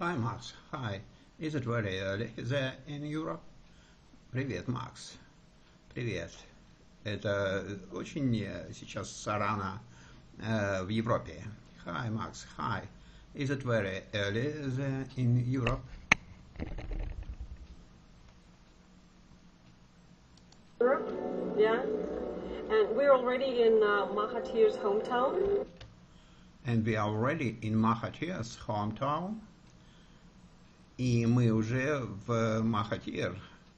Hi, Max. Hi. Is it very early there in Europe? Привет, Макс. Привет. Это очень сейчас рано в Европе. Hi, Max. Hi. Is it very early there in Europe? Europe, yeah. And we're already in Mahathir's hometown. And we are already in Mahathir's hometown. И мы уже в Mahathir.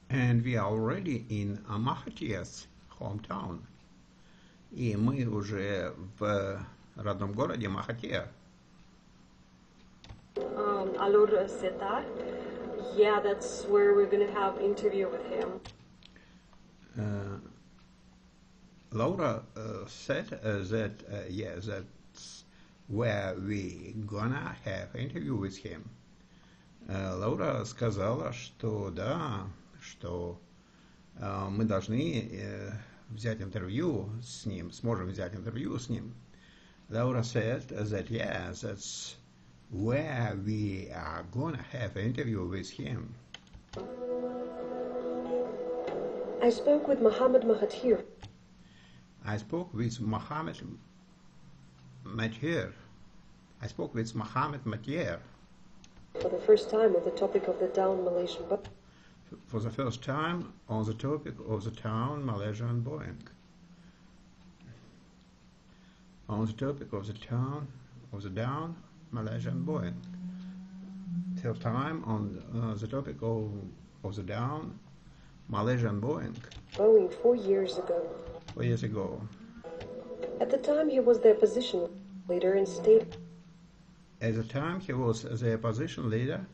And we are already in Mahathir's hometown. И мы уже в родном городе Mahathir. Allora Seta. Yeah, that's where we're going to have interview with him. Laura said that, yeah, that's where we gonna have interview with him. Лаура сказала, что да, что мы должны взять интервью с ним, сможем взять интервью с ним. Laura said that, yeah, that's where we are gonna have an interview with him. I spoke with Mohammed Mahathir. I spoke with Mohammed Mathir. I spoke with Mohammed Mathir. For the first time on the topic of the down Malaysian boat. For the first time on the topic of the town Malaysian Boeing. On the topic of the town of the down Malaysian Boeing. Third time on the topic of the down Malaysian Boeing. Boeing 4 years ago. 4 years ago. At the time he was the opposition leader and state. At the time he was the opposition leader.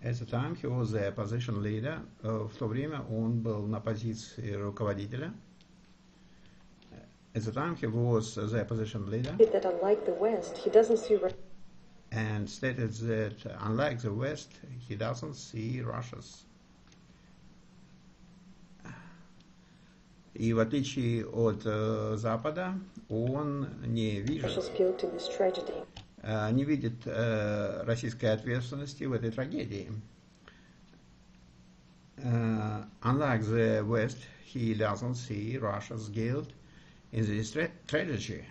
At the time he was the opposition leader. В то время он был на позиции руководителя. At the time he was the opposition leader. That unlike the West, he doesn't see. And stated that unlike the West, he doesn't see Russia's. И в отличие от Запада, он не видит российской ответственности в этой трагедии. Unlike the West, he doesn't see Russia's guilt in this tragedy.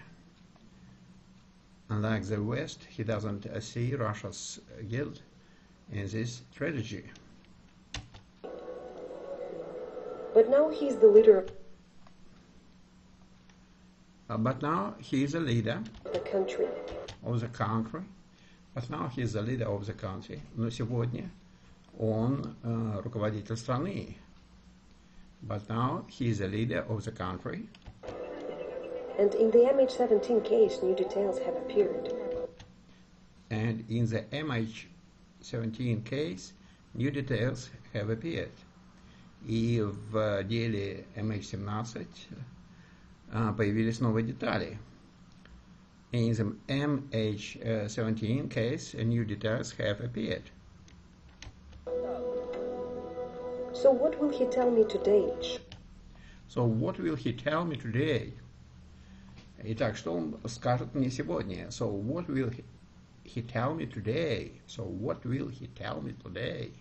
Unlike the West, he doesn't see Russia's guilt in this tragedy. But now he's the leader. But now he is a leader of the country. But now he is the leader of the country. Но сегодня он руководитель страны. But now he is the leader of the country. And in the MH17 case, new details have appeared. And in the MH17 case, new details have appeared. И в деле MH17 появились новые детали. In the MH17 case, new details have appeared. So what will he tell me today? So what will he tell me today? Итак, что он скажет мне сегодня? So what will he tell me today? So what will he tell me today?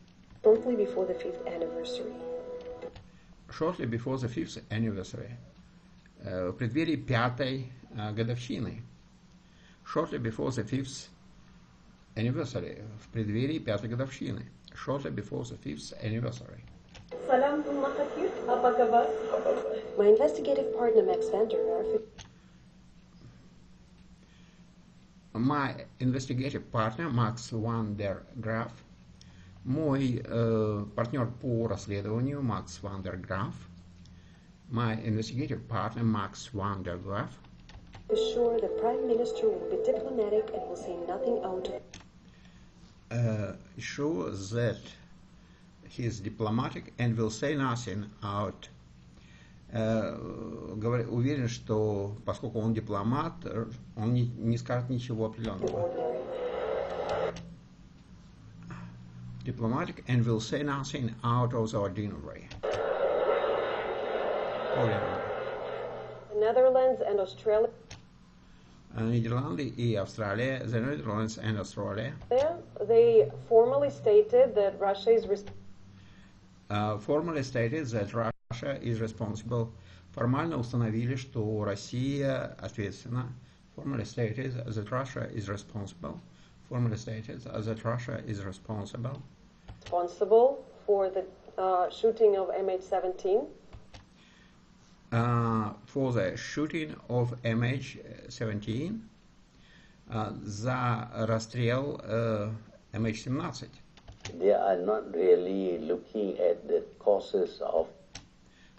Shortly before the 5th anniversary. Shortly before the 5th anniversary. В преддверии пятой годовщины. Shortly before the 5th anniversary. В преддверии пятой годовщины. Shortly before the 5th anniversary. Salam Mahathir, apa kabar? My investigative partner Max van der Graaf. My investigative partner Max van der Graaf. Мой партнер по расследованию Макс ван дер Граф. My investigative partner Max van der Graaf. Sure, the Prime Minister will be diplomatic and will say nothing out of sure that he is diplomatic and will say nothing out. Уверен, что поскольку он дипломат, он не скажет ничего определенного. Diplomatic and will say nothing out of the ordinary. The Netherlands and Australia. Нидерланды и Австралия, the Netherlands and Australia, they formally stated that Russia is formally stated that Russia is responsible. Формально установили, что Россия ответственна. Formally stated that Russia is responsible. Formally stated that Russia is responsible for the shooting of MH17. For the shooting of MH17, за расстрел MH17. They are not really looking at the causes of.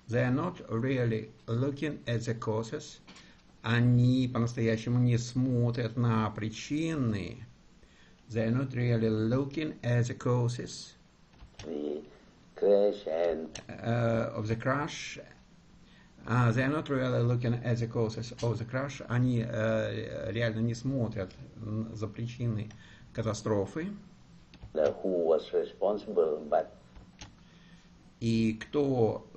They are not really looking at the causes. Они по-настоящему не смотрят на причины. They are not really looking at the causes. The crash and of the crash. They are not really looking at the causes of the crash. Они реально не смотрят за причины катастрофы. Who was responsible, but и кто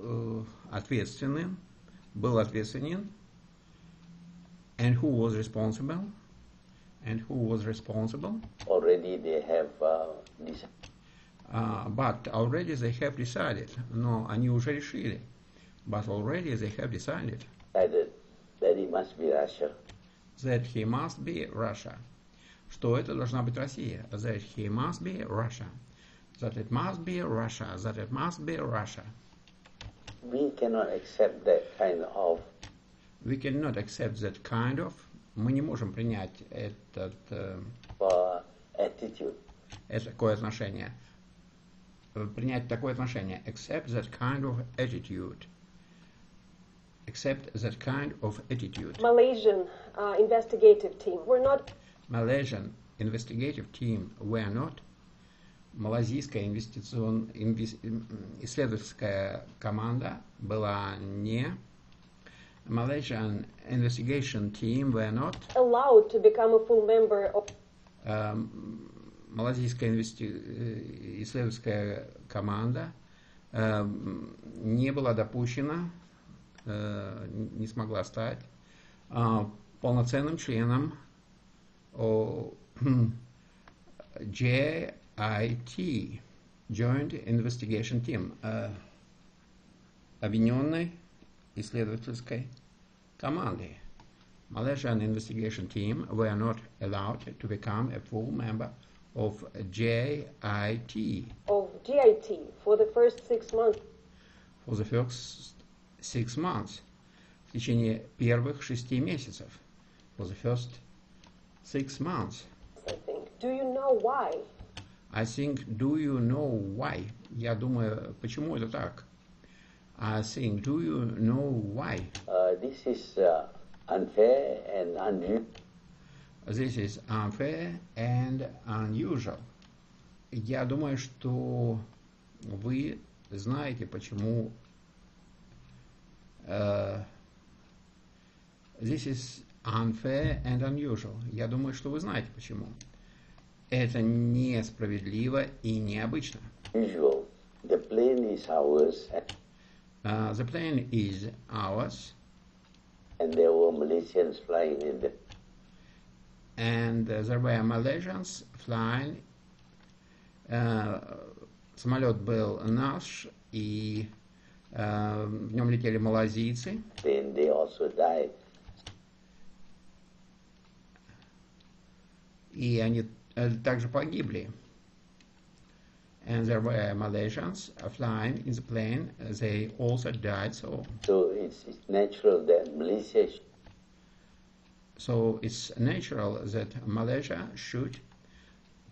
ответственен, был ответственен, and who was responsible, already they have decided. But already they have decided, но они уже решили, but already they have decided That it must be Russia. that he must be Russia, что это должна быть Россия, that he must be Russia. That it must be Russia, that it must be Russia. We cannot accept that kind of. We cannot accept that kind of. Мы не можем принять этот attitude. Такое отношение. Принять такое отношение. Accept that kind of attitude. Accept that kind of attitude. Malaysian investigative team were not. Malaysian investigative team were not. Малазийская исследовательская команда была не. Malaysian investigation team were not allowed to become a full member of. Малазийская исследовательская команда не была допущена, не смогла стать полноценным членом JIT, Joint Investigation Team, объединенной исследовательской команды. Malaysian Investigation Team were not allowed to become a full member of JIT. Of GIT for the first 6 months. For the first 6 months. В течение первых 6 месяцев. For the first 6 months. I think. Do you know why? I think, do you know why? Я думаю, почему это так? I think, do you know why? This is unfair and unusual. This is unfair and unusual. Я думаю, что вы знаете, почему. This is unfair and unusual. Я думаю, что вы знаете, почему. Это несправедливо и необычно. Usual. The plane is ours. The plane is ours. And there were Malaysians flying in the. And there were Malaysians flying. Самолет был наш, и в нем летели малазийцы. Then they also died. И они также погибли. And there were Malaysians flying in the plane. They also died. So it's natural that Malaysia. So it's natural that Malaysia should.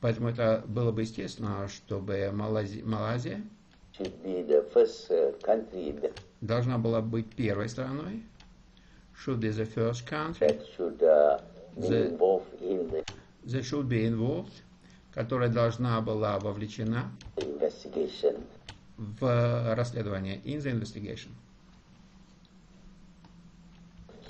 Поэтому это было бы естественно, чтобы Малайзия should be the first country that должна была быть первой страной. Should be the first country that should be involved in the that should be involved, которая должна была вовлечена investigation. в расследование, in the investigation.